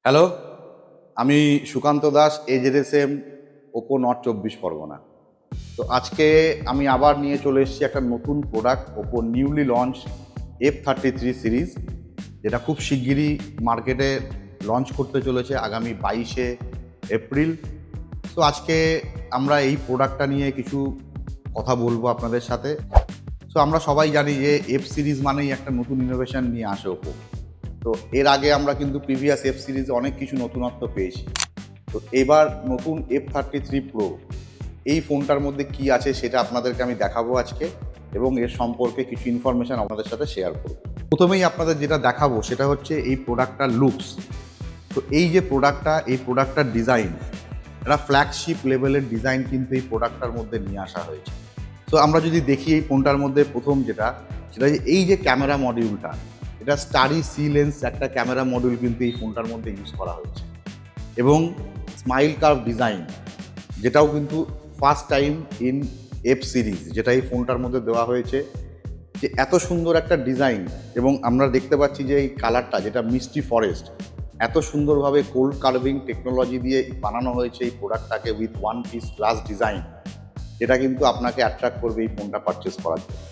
Hello, আমি Sukanta Das, এজেডএসএম, Oppo north 24 Pargana. তো আজকে আমি আবার নিয়ে চলে এসেছি একটা নতুন product, Oppo newly launch F33 series, যেটা খুব শিগগিরই মার্কেটে লঞ্চ করতে চলেছে আগামী 22শে এপ্রিল। তো আজকে আমরা এই প্রোডাক্টটা নিয়ে কিছু কথা বলবো আপনাদের সাথে। তো আমরা সবাই জানি যে এফ সিরিজ মানেই একটা নতুন ইনোভেশন নিয়ে আসে ওপো। তো এর আগে আমরা কিন্তু প্রিভিয়াস এফ সিরিজে অনেক কিছু নতুনত্ব পেয়েছি। তো এবার নতুন F33 প্রো, এই ফোনটার মধ্যে কি আছে সেটা আপনাদেরকে আমি দেখাবো আজকে, এবং এর সম্পর্কে কিছু ইনফরমেশন আপনাদের সাথে শেয়ার করব। প্রথমেই আপনাদের যেটা দেখাবো সেটা হচ্ছে এই প্রোডাক্টটার লুকস। তো এই যে প্রোডাক্টটা, এই প্রোডাক্টটার ডিজাইন, একটা ফ্ল্যাগশিপ লেভেলের ডিজাইন কিন্তু এই প্রোডাক্টটার মধ্যে নিয়ে আসা হয়েছে। তো আমরা যদি দেখি এই ফোনটার মধ্যে প্রথম যেটা, সেটা যে এই যে ক্যামেরা মডিউলটা, এটা স্টারি সি লেন্স একটা ক্যামেরা মডিউল কিন্তু এই ফোনটার মধ্যে ইউজ করা হয়েছে, এবং স্মাইল কার্ভ ডিজাইন, যেটাও কিন্তু first time in F series, যেটা এই ফোনটার মধ্যে দেওয়া হয়েছে। যে এত সুন্দর একটা ডিজাইন, এবং আমরা দেখতে পাচ্ছি যে এই কালারটা, যেটা মিষ্টি ফরেস্ট, এত সুন্দরভাবে কোল্ড কার্ভিং টেকনোলজি দিয়ে বানানো হয়েছে এই প্রোডাক্টটাকে with one piece glass design, যেটা কিন্তু আপনাকে অ্যাট্রাক্ট করবে এই ফোনটা পারচেস করার জন্য।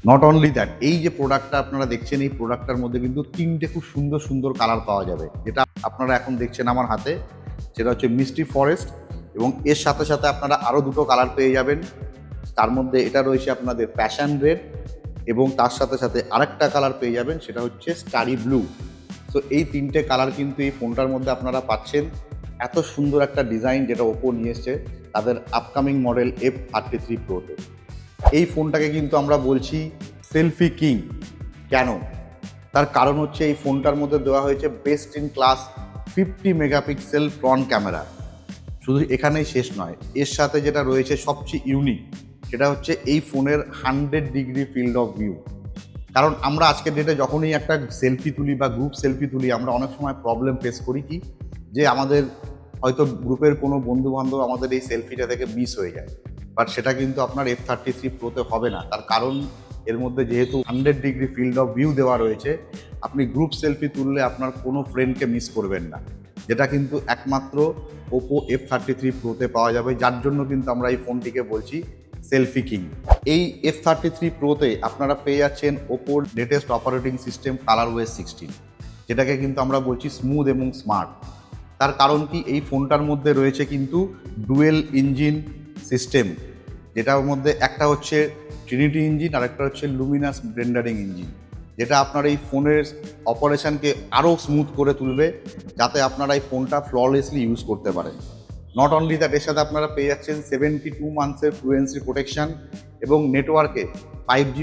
নট অনলি দ্যাট, এই যে প্রোডাক্টটা আপনারা দেখছেন, এই প্রোডাক্টটার মধ্যে কিন্তু তিনটে খুব সুন্দর সুন্দর কালার পাওয়া যাবে, যেটা আপনারা এখন দেখছেন আমার হাতে, সেটা হচ্ছে মিষ্টি ফরেস্ট, এবং এর সাথে সাথে আপনারা আরও দুটো কালার পেয়ে যাবেন। তার মধ্যে এটা রয়েছে আপনাদের প্যাশন রেড, এবং তার সাথে সাথে আরেকটা কালার পেয়ে যাবেন, সেটা হচ্ছে স্টারি ব্লু। তো এই তিনটে কালার কিন্তু এই ফোনটার মধ্যে আপনারা পাচ্ছেন। এত সুন্দর একটা ডিজাইন যেটা ওপো নিয়ে এসছে তাদের আপকামিং মডেল F33 প্রোতে। এই ফোনটাকে কিন্তু আমরা বলছি সেলফি কিং। কেন? তার কারণ হচ্ছে এই ফোনটার মধ্যে দেওয়া হয়েছে best in class 50 megapixel front camera. শুধু এখানেই শেষ নয়, এর সাথে যেটা রয়েছে সবচেয়ে ইউনিক, সেটা হচ্ছে এই ফোনের 100 ডিগ্রি ফিল্ড অফ ভিউ। কারণ আমরা আজকের ডেটে যখনই একটা সেলফি তুলি বা গ্রুপ সেলফি তুলি, আমরা অনেক সময় প্রবলেম ফেস করি কি, যে আমাদের হয়তো গ্রুপের কোনো বন্ধু বান্ধব আমাদের এই সেলফিটা থেকে মিস হয়ে যায়। বাট সেটা কিন্তু আপনার F33 প্রোতে হবে না। তার কারণ এর মধ্যে যেহেতু 100 ডিগ্রি ফিল্ড অফ ভিউ দেওয়া রয়েছে, আপনি গ্রুপ সেলফি তুললে আপনার কোনো ফ্রেন্ডকে মিস করবেন না, যেটা কিন্তু একমাত্র ওপো F33 প্রোতে পাওয়া যাবে, যার জন্য কিন্তু আমরা এই ফোনটিকে বলছি সেলফি কিং। এই F33 প্রোতে আপনারা পেয়ে যাচ্ছেন ওপোর লেটেস্ট অপারেটিং সিস্টেম ColorOS 16, যেটাকে কিন্তু আমরা বলছি স্মুথ এবং স্মার্ট। তার কারণ কি, এই ফোনটার মধ্যে রয়েছে কিন্তু ডুয়েল ইঞ্জিন সিস্টেম, যেটার মধ্যে একটা হচ্ছে ট্রিনিটি ইঞ্জিন আর একটা হচ্ছে লুমিনাস রেন্ডারিং ইঞ্জিন, যেটা আপনার এই ফোনের অপারেশনকে আরও স্মুথ করে তুলবে, যাতে আপনারা এই ফোনটা ফ্ললেসলি ইউজ করতে পারেন। নট অনলি দ্যাট, এর সাথে আপনারা পেয়ে যাচ্ছেন 72 মান্থসের ফ্লুয়েন্সি প্রোটেকশন, এবং নেটওয়ার্কে 5G++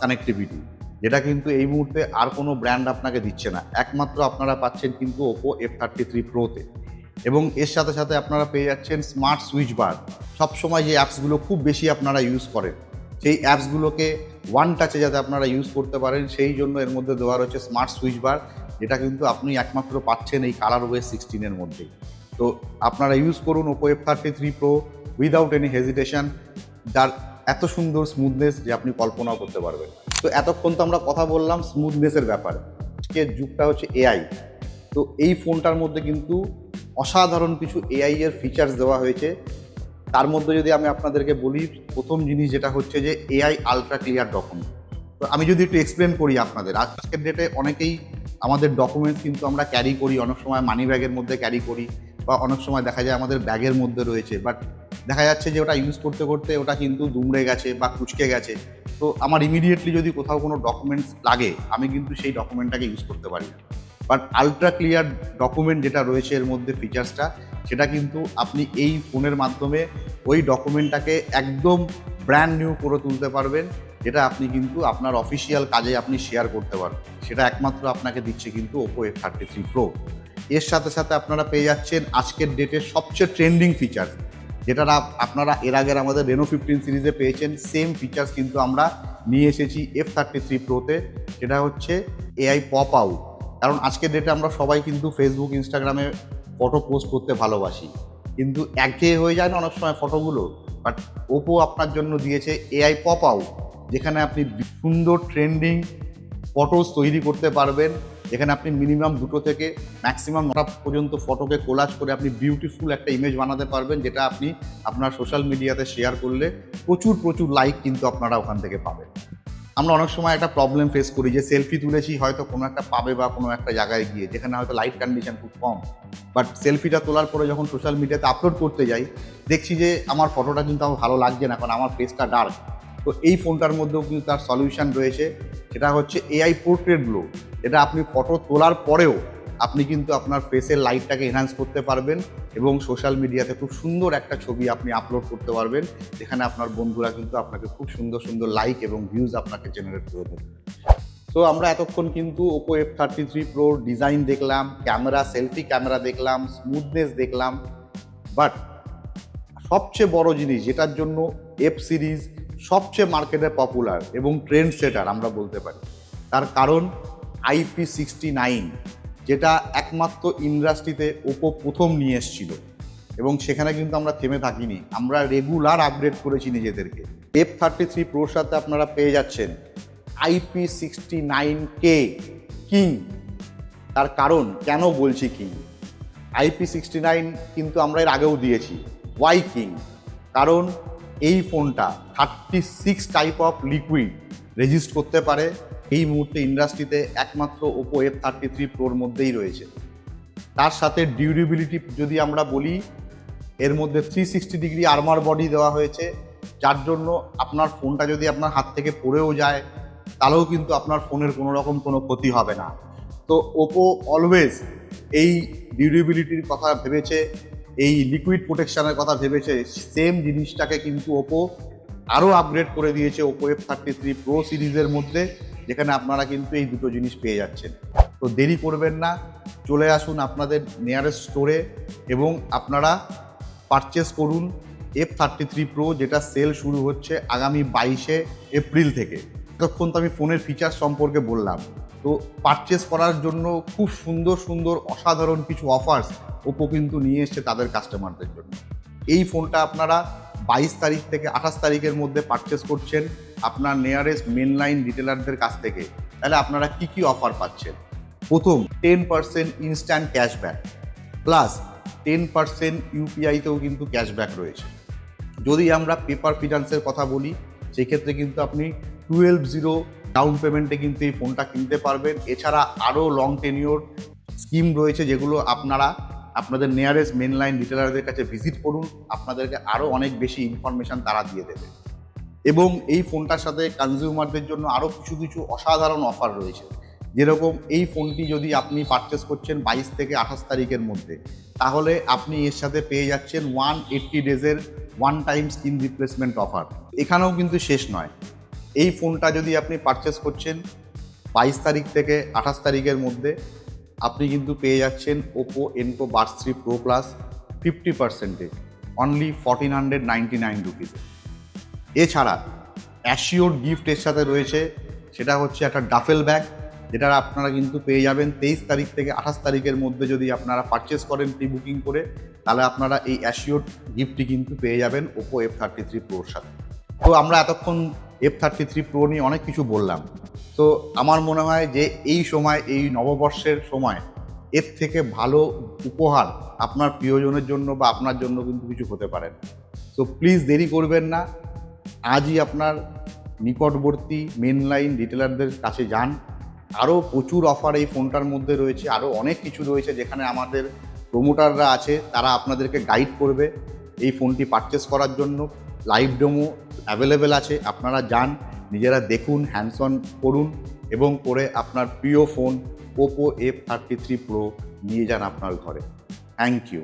কানেক্টিভিটি, যেটা কিন্তু এই মুহূর্তে আর কোনো ব্র্যান্ড আপনাকে দিচ্ছে না, একমাত্র আপনারা পাচ্ছেন কিন্তু ওপো F33 প্রোতে। এবং এর সাথে সাথে আপনারা পেয়ে যাচ্ছেন স্মার্ট সুইচ বার। সবসময় যে অ্যাপসগুলো খুব বেশি আপনারা ইউজ করেন, সেই অ্যাপসগুলোকে ওয়ান টাচে যাতে আপনারা ইউজ করতে পারেন, সেই জন্য এর মধ্যে দেওয়া রয়েছে স্মার্ট সুইচ বার, যেটা কিন্তু আপনি একমাত্র পাচ্ছেন এই ColorOS 16-এর মধ্যেই। তো আপনারা ইউজ করুন Oppo F33 pro without any hesitation, যার এত সুন্দর স্মুথনেস যে আপনি কল্পনাও করতে পারবেন। তো এতক্ষণ তো আমরা কথা বললাম স্মুথনেসের ব্যাপারে। আজকের যুগটা হচ্ছে এআই। তো এই ফোনটার মধ্যে কিন্তু অসাধারণ কিছু এআই এর ফিচার্স দেওয়া হয়েছে। তার মধ্যে যদি আমি আপনাদেরকে বলি, প্রথম জিনিস যেটা হচ্ছে যে এআই আলট্রা ক্লিয়ার ডকুমেন্ট। তো আমি যদি একটু এক্সপ্লেন করি আপনাদের, আজকের ডেটে অনেকেই আমাদের ডকুমেন্টস কিন্তু আমরা ক্যারি করি, অনেক সময় মানি ব্যাগের মধ্যে ক্যারি করি, বা অনেক সময় দেখা যায় আমাদের ব্যাগের মধ্যে রয়েছে, বাট দেখা যাচ্ছে যে ওটা ইউজ করতে করতে ওটা কিন্তু দুমড়ে গেছে বা কুঁচকে গেছে। তো আমার ইমিডিয়েটলি যদি কোথাও কোনো ডকুমেন্টস লাগে, আমি কিন্তু সেই ডকুমেন্টটাকে ইউজ করতে পারি না। বাট আলট্রা ক্লিয়ার ডকুমেন্ট যেটা রয়েছে এর মধ্যে ফিচার্সটা, সেটা কিন্তু আপনি এই ফোনের মাধ্যমে ওই ডকুমেন্টটাকে একদম ব্র্যান্ড নিউ করে তুলতে পারবেন, যেটা আপনি কিন্তু আপনার অফিসিয়াল কাজে আপনি শেয়ার করতে পারবেন। সেটা একমাত্র আপনাকে দিচ্ছে কিন্তু ওপো F33 প্রো। এর সাথে সাথে আপনারা পেয়ে যাচ্ছেন আজকের ডেটের সবচেয়ে ট্রেন্ডিং ফিচার্স, যেটা আপনারা এর আগের আমাদের রেনো 15 সিরিজে পেয়েছেন, সেম ফিচার্স কিন্তু আমরা নিয়ে এসেছি F33 প্রোতে, যেটা হচ্ছে এআই পপ আউট। কারণ আজকের ডেটে আমরা সবাই কিন্তু ফেসবুক, ইনস্টাগ্রামে ফটো পোস্ট করতে ভালোবাসি, কিন্তু একঘেয়ে হয়ে যায় না অনেক সময় ফটোগুলো। বাট ওপো আপনার জন্য দিয়েছে এআই পপ আউট, যেখানে আপনি সুন্দর ট্রেন্ডিং ফটোস তৈরি করতে পারবেন, যেখানে আপনি মিনিমাম 2 থেকে ম্যাক্সিমাম 9টা পর্যন্ত ফটোকে কোলাজ করে আপনি বিউটিফুল একটা ইমেজ বানাতে পারবেন, যেটা আপনি আপনার সোশ্যাল মিডিয়াতে শেয়ার করলে প্রচুর প্রচুর লাইক কিন্তু আপনারা ওখান থেকে পাবেন। আমরা অনেক সময় একটা প্রবলেম ফেস করি যে সেলফি তুলেছি হয়তো কোনো একটা পাবে বা কোনো একটা জায়গায় গিয়ে, যেখানে হয়তো লাইট কন্ডিশন খুব কম, বাট সেলফিটা তোলার পরে যখন সোশ্যাল মিডিয়াতে আপলোড করতে যাই দেখছি যে আমার ফটোটা কিন্তু আমার ভালো লাগছে না, কারণ আমার ফেসটা ডার্ক। তো এই ফোনটার মধ্যেও কিন্তু তার সলিউশন রয়েছে, সেটা হচ্ছে এআই পোর্ট্রেট গ্লো। এটা আপনি ফটো তোলার পরেও আপনি কিন্তু আপনার ফেসের লাইটটাকে এনহ্যান্স করতে পারবেন এবং সোশ্যাল মিডিয়াতে খুব সুন্দর একটা ছবি আপনি আপলোড করতে পারবেন, যেখানে আপনার বন্ধুরা কিন্তু আপনাকে খুব সুন্দর সুন্দর লাইক এবং ভিউজ আপনাকে জেনারেট করে দেবে। তো আমরা এতক্ষণ কিন্তু ওপো F33 Pro ডিজাইন দেখলাম, ক্যামেরা, সেলফি ক্যামেরা দেখলাম, স্মুথনেস দেখলাম, বাট সবচেয়ে বড় জিনিস যেটার জন্য এফ সিরিজ সবচেয়ে মার্কেটে পপুলার এবং ট্রেন্ড সেটার আমরা বলতে পারি, তার কারণ IP69, যেটা একমাত্র ইন্ডাস্ট্রিতে ওপো প্রথম নিয়ে এসেছিল এবং সেখানে কিন্তু আমরা থেমে থাকিনি, আমরা রেগুলার আপগ্রেড করেছি নিজেদেরকে। F33 Proর সাথে আপনারা পেয়ে যাচ্ছেন IP69K কিং। তার কারণ কেন বলছি কিং, IP69 কিন্তু আমরা এর আগেও দিয়েছি। Why king? কারণ এই ফোনটা 36 টাইপ অফ লিকুইড রেজিস্ট করতে পারে, এই মুহূর্তে ইন্ডাস্ট্রিতে একমাত্র ওপো F33 Proর মধ্যেই রয়েছে। তার সাথে ডিউরেবিলিটি যদি আমরা বলি, এর মধ্যে 360 ডিগ্রি আর্মার বডি দেওয়া হয়েছে, যার জন্য আপনার ফোনটা যদি আপনার হাত থেকে পড়েও যায় তাহলেও কিন্তু আপনার ফোনের কোনো রকম কোনো ক্ষতি হবে না। তো ওপো অলওয়েজ এই ডিউরেবিলিটির কথা ভেবেছে, এই লিকুইড প্রোটেকশনের কথা ভেবেছে, সেম জিনিসটাকে কিন্তু ওপো আরও আপগ্রেড করে দিয়েছে ওপো F33 Pro সিরিজের মধ্যে, যেখানে আপনারা কিন্তু এই দুটো জিনিস পেয়ে যাচ্ছেন। তো দেরি করবেন না, চলে আসুন আপনাদের নিয়ারেস্ট স্টোরে এবং আপনারা পারচেস করুন F33 Pro, যেটা সেল শুরু হচ্ছে আগামী 22শে এপ্রিল থেকে। এতক্ষণ তো আমি ফোনের ফিচার সম্পর্কে বললাম, তো পারচেস করার জন্য খুব সুন্দর সুন্দর অসাধারণ কিছু অফার্স ওপো কিন্তু নিয়ে এসছে তাদের কাস্টমারদের জন্য। এই ফোনটা আপনারা 22 তারিখ থেকে 28 তারিখের মধ্যে পারচেস করছেন আপনার নিয়ারেস্ট মেনলাইন রিটেলারদের কাছ থেকে, তাহলে আপনারা কি কি অফার পাচ্ছেন? প্রথম 10% ইনস্ট্যান্ট ক্যাশব্যাক প্লাস 10% ইউপিআইতেও কিন্তু ক্যাশব্যাক রয়েছে। যদি আমরা পেপার ফিনান্সের কথা বলি, সেক্ষেত্রে কিন্তু আপনি 12 ডাউন পেমেন্টে কিন্তু এই ফোনটা কিনতে পারবেন। এছাড়া আরও লং টেনিওর স্কিম রয়েছে, যেগুলো আপনারা আপনাদের নিয়ারেস্ট মেনলাইন রিটেলারদের কাছে ভিজিট করুন, আপনাদেরকে আরও অনেক বেশি ইনফরমেশান তারা দিয়ে দেবে। এবং এই ফোনটার সাথে কনজিউমারদের জন্য আরও কিছু কিছু অসাধারণ অফার রয়েছে, যেরকম এই ফোনটি যদি আপনি পারচেস করছেন 22 থেকে 28 তারিখের মধ্যে, তাহলে আপনি এর সাথে পেয়ে যাচ্ছেন 180 ডেজের one time screen replacement offer. এখানেও কিন্তু শেষ নয়, এই ফোনটা যদি আপনি পারচেস করছেন 22 তারিখ থেকে 28 তারিখের মধ্যে, আপনি কিন্তু পেয়ে যাচ্ছেন Oppo Enco Buds 3 Pro Plus 50%-এ অনলি 1499 রুপিসে। এছাড়া অ্যাসিওর গিফটের সাথে রয়েছে, সেটা হচ্ছে একটা ডাফেল ব্যাগ, যেটা আপনারা কিন্তু পেয়ে যাবেন 23 তারিখ থেকে 28 তারিখের মধ্যে। যদি আপনারা পারচেস করেন প্রি বুকিং করে, তাহলে আপনারা এই অ্যাসিওর গিফটটি কিন্তু পেয়ে যাবেন ওপো F33 Proর সাথে। তো আমরা এতক্ষণ F33 Pro নিয়ে অনেক কিছু বললাম, তো আমার মনে হয় যে এই সময়, এই নববর্ষের সময়, এর থেকে ভালো উপহার আপনার প্রিয়জনের জন্য বা আপনার জন্য কিন্তু কিছু হতে পারে না। তো প্লিজ দেরি করবেন না, আজই আপনার নিকটবর্তী মেনলাইন রিটেলারদের কাছে যান। আরও প্রচুর অফার এই ফোনটার মধ্যে রয়েছে, আরও অনেক কিছু রয়েছে, যেখানে আমাদের প্রোমোটাররা আছে, তারা আপনাদেরকে গাইড করবে এই ফোনটি পারচেস করার জন্য। লাইভ ডেমো অ্যাভেলেবেল আছে, আপনারা যান, নিজেরা দেখুন, হ্যান্ডস অন করুন এবং করে আপনার প্রিয় ফোন ওপো F33 Pro নিয়ে যান আপনার ঘরে। Thank you.